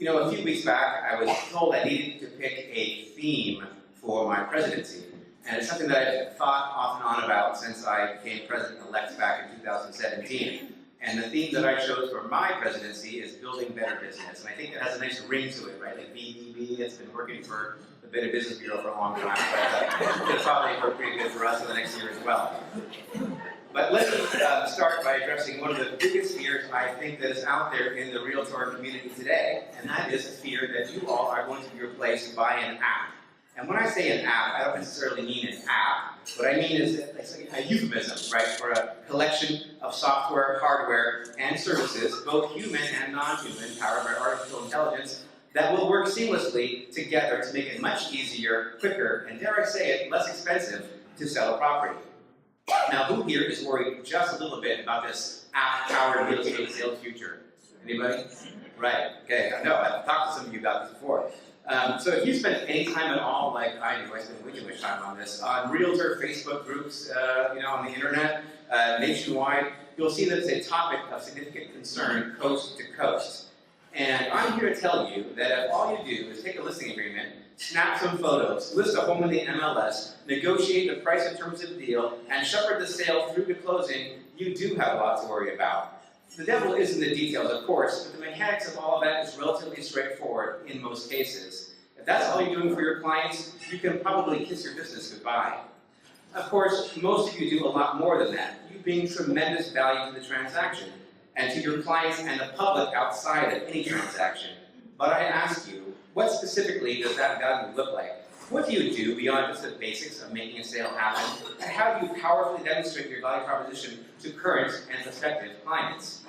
You know, a few weeks back, I was told I needed to pick a theme for my presidency. And it's something that I've thought off and on about since I became president-elect back in 2017. And the theme that I chose for my presidency is building better business. And I think it has a nice ring to it, right? Like BBB, it's been working for the Better Business Bureau for a long time, but it'll probably work pretty good for us in the next year as well. But let me start by addressing one of the biggest fears I think that is out there in the Realtor community today, and that is the fear that you all are going to be replaced by an app. And when I say an app, I don't necessarily mean an app. What I mean is it's like a euphemism, right, for a collection of software, hardware, and services, both human and non-human, powered by artificial intelligence, that will work seamlessly together to make it much easier, quicker, and dare I say it, less expensive to sell a property. Now, who here is worried just a little bit about this app-powered real estate sales future? Anybody? Right, okay, I know, I've talked to some of you about this before. So if you spend any time at all, like I do, I spend way too much time on this, on Realtor Facebook groups, you know, on the internet, nationwide, you'll see that it's a topic of significant concern coast to coast. And I'm here to tell you that if all you do is take a listing agreement, snap some photos, list a home in the MLS, negotiate the price and terms of the deal, and shepherd the sale through to closing, you do have a lot to worry about. The devil is in the details, of course, but the mechanics of all of that is relatively straightforward in most cases. If that's all you're doing for your clients, you can probably kiss your business goodbye. Of course, most of you do a lot more than that. You bring tremendous value to the transaction, and to your clients and the public outside of any transaction. But I ask you, what specifically does that value look like? What do you do beyond just the basics of making a sale happen? And how do you powerfully demonstrate your value proposition to current and prospective clients?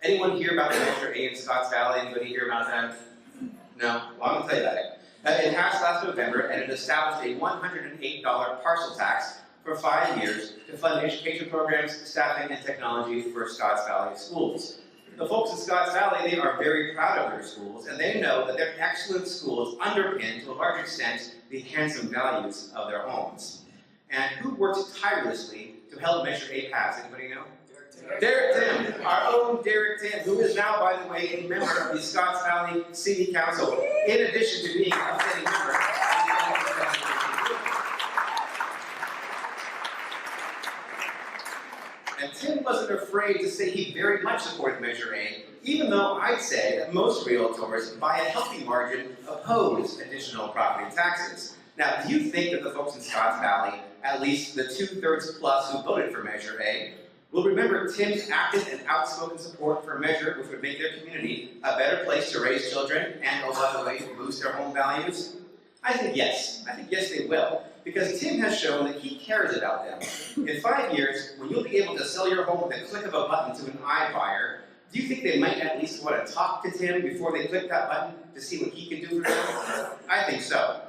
Anyone hear about the Measure A in Scotts Valley? Anybody hear about that? No? Well, I'm going to tell you about it. It passed last November, and it established a $108 parcel tax for 5 years to fund education programs, staffing, and technology for Scotts Valley schools. The folks in Scotts Valley, they are very proud of their schools, and they know that their excellent schools underpin, to a large extent, the handsome values of their homes. And who works tirelessly to help Measure A pass? Anybody know? Derek Tim, our own Derek Tim, who is now, by the way, a member of the Scotts Valley City Council, in addition to being an outstanding member. And Tim wasn't afraid to say he very much supported Measure A, even though I'd say that most realtors, by a healthy margin, oppose additional property taxes. Now, do you think that the folks in Scotts Valley, at least the 2/3 plus who voted for Measure A, will remember Tim's active and outspoken support for a measure which would make their community a better place to raise children and, oh, by the way, to boost their home values? I think yes. I think yes, they will. Because Tim has shown that he cares about them. In 5 years, when you'll be able to sell your home with a click of a button to an iBuyer, do you think they might at least want to talk to Tim before they click that button to see what he can do for them? I think so.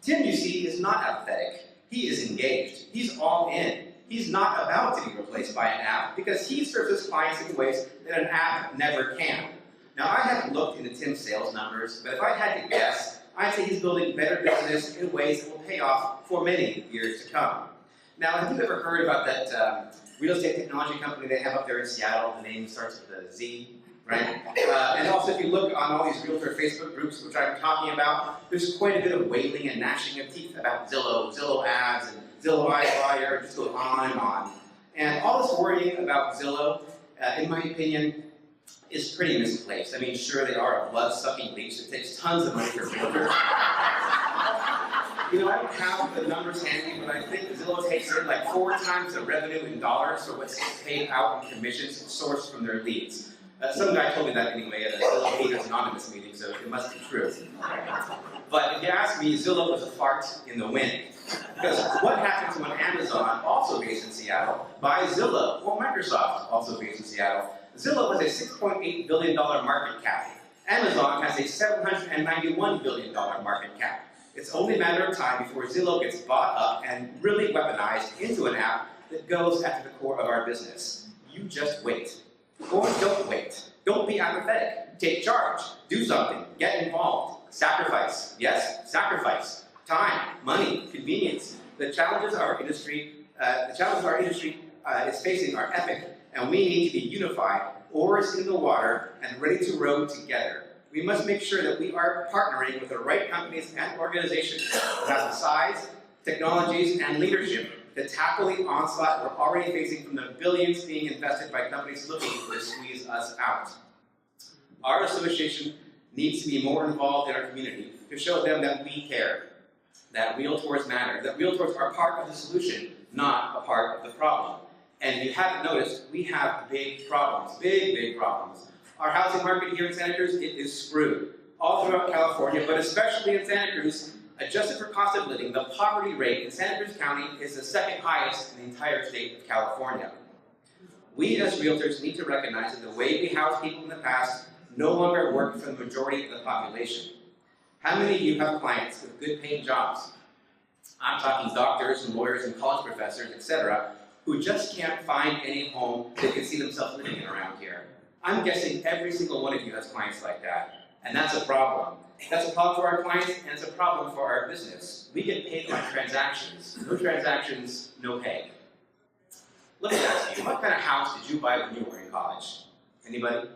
Tim, you see, is not apathetic. He is engaged. He's all in. He's not about to be replaced by an app because he serves his clients in ways that an app never can. Now, I haven't looked into Tim's sales numbers, but if I had to guess, I'd say he's building better business in ways that will pay off for many years to come. Now, have you ever heard about that real estate technology company they have up there in Seattle? The name starts with a Z, right? And also, if you look on all these Realtor Facebook groups, which I'm talking about, there's quite a bit of wailing and gnashing of teeth about Zillow, Zillow ads, and Zillow iBuyer, just goes on and on. And all this worrying about Zillow, in my opinion, is pretty misplaced. I mean, sure, they are a blood-sucking leech. It takes tons of money for realtors. You know, I don't have the numbers handy, but I think Zillow takes in like 4 times the revenue in dollars for what's paid out in commissions sourced from their leads. Some guy told me that anyway at a Zillow Haters Anonymous meeting, so it must be true. But if you ask me, Zillow was a fart in the wind. Because what happens when Amazon, also based in Seattle, buys Zillow, or Microsoft, also based in Seattle? Zillow has a $6.8 billion market cap. Amazon has a $791 billion market cap. It's only a matter of time before Zillow gets bought up and really weaponized into an app that goes after the core of our business. You just wait. Or don't wait. Don't be apathetic. Take charge. Do something. Get involved. Sacrifice. Yes, sacrifice. Time, money, convenience. The challenges our industry is facing are epic, and we need to be unified, oars in the water, and ready to row together. we must make sure that we are partnering with the right companies and organizations that have the size, technologies, and leadership to tackle the onslaught we're already facing from the billions being invested by companies looking to squeeze us out. Our association needs to be more involved in our community to show them that we care, that realtors matter, that realtors are part of the solution, not a part of the problem. And if you haven't noticed, we have big problems, big problems. Our housing market here in Santa Cruz, it is screwed. All throughout California, but especially in Santa Cruz, adjusted for cost of living, the poverty rate in Santa Cruz County is the second highest in the entire state of California. We as realtors need to recognize that the way we housed people in the past no longer work for the majority of the population. How many of you have clients with good paying jobs? I'm talking doctors and lawyers and college professors, etc., who just can't find any home they can see themselves living in around here. I'm guessing every single one of you has clients like that, and that's a problem. That's a problem for our clients, and it's a problem for our business. We get paid on transactions. No transactions, no pay. Let me ask you, what kind of house did you buy when you were in college? Anybody?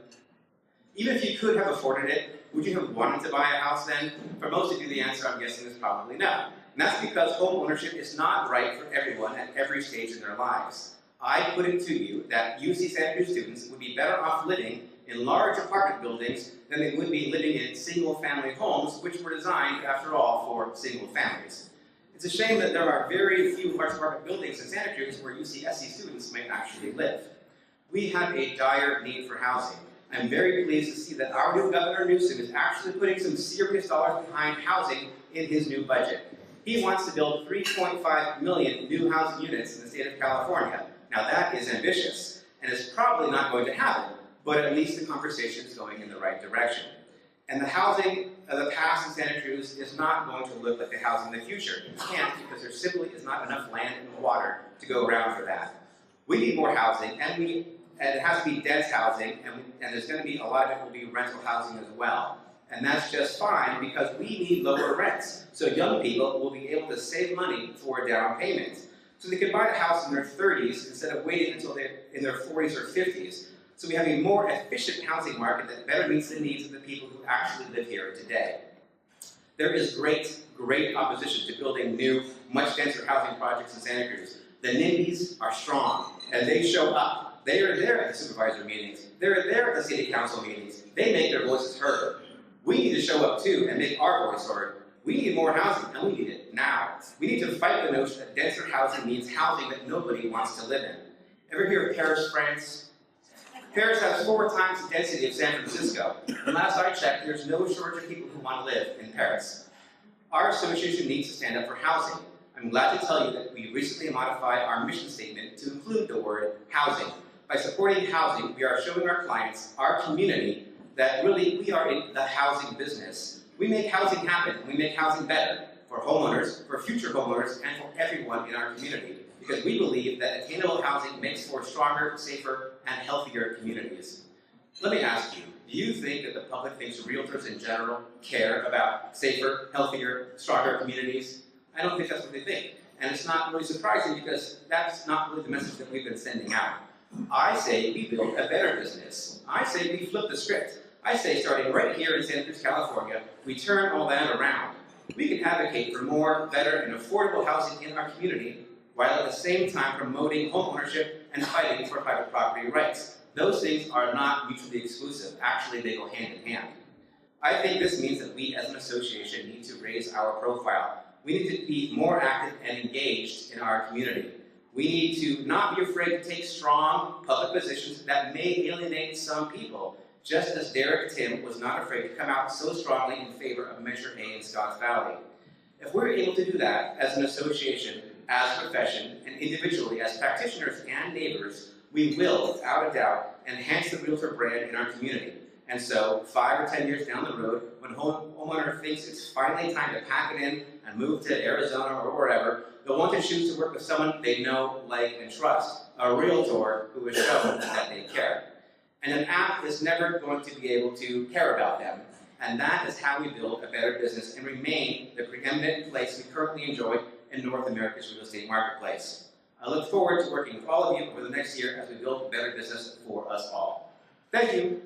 Even if you could have afforded it, would you have wanted to buy a house then? For most of you, the answer, I'm guessing, is probably no. And that's because home ownership is not right for everyone at every stage in their lives. I put it to you that UC Santa Cruz students would be better off living in large apartment buildings than they would be living in single-family homes, which were designed, after all, for single families. It's a shame that there are very few large apartment buildings in Santa Cruz where UCSC students might actually live. We have a dire need for housing. I'm very pleased to see that our new Governor Newsom is actually putting some serious dollars behind housing in his new budget. He wants to build 3.5 million new housing units in the state of California. Now that is ambitious, and it's probably not going to happen, but at least the conversation is going in the right direction. And the housing of the past in Santa Cruz is not going to look like the housing of the future. It can't, because there simply is not enough land and water to go around for that. We need more housing, and it has to be dense housing, and there's going to be a lot of it will be rental housing as well. And that's just fine, because we need lower rents, so young people will be able to save money for down payments. So they can buy a house in their 30s instead of waiting until they're in their 40s or 50s. So we have a more efficient housing market that better meets the needs of the people who actually live here today. There is great opposition to building new, much denser housing projects in Santa Cruz. The NIMBYs are strong, and they show up. They are there at the supervisor meetings. They're there at the city council meetings. They make their voices heard. We need to show up too and make our voice heard. We need more housing, and we need it now. We need to fight the notion that denser housing means housing that nobody wants to live in. Ever hear of Paris, France? Paris has 4 times the density of San Francisco, and last I checked, there's no shortage of people who want to live in Paris. Our association needs to stand up for housing. I'm glad to tell you that we recently modified our mission statement to include the word housing. By supporting housing, we are showing our clients, our community, that really we are in the housing business. We make housing happen, and we make housing better for homeowners, for future homeowners, and for everyone in our community. Because we believe that attainable housing makes for stronger, safer, and healthier communities. Let me ask you, do you think that the public thinks realtors in general care about safer, healthier, stronger communities? I don't think that's what they think. And it's not really surprising, because that's not really the message that we've been sending out. I say we build a better business. I say we flip the script. I say, starting right here in Santa Cruz, California, we turn all that around. We can advocate for more, better, and affordable housing in our community, while at the same time promoting homeownership and fighting for private property rights. Those things are not mutually exclusive. Actually, they go hand in hand. I think this means that we as an association need to raise our profile. We need to be more active and engaged in our community. We need to not be afraid to take strong public positions that may alienate some people, just as Derek Tim was not afraid to come out so strongly in favor of Measure A in Scotts Valley. If we're able to do that as an association, as a profession, and individually as practitioners and neighbors, we will, without a doubt, enhance the realtor brand in our community. And so, 5 or 10 years down the road, when a homeowner thinks it's finally time to pack it in and move to Arizona or wherever, they'll want to choose to work with someone they know, like, and trust, a realtor who has shown that they care. And an app is never going to be able to care about them. And that is how we build a better business and remain the preeminent place we currently enjoy in North America's real estate marketplace. I look forward to working with all of you over the next year as we build a better business for us all. Thank you.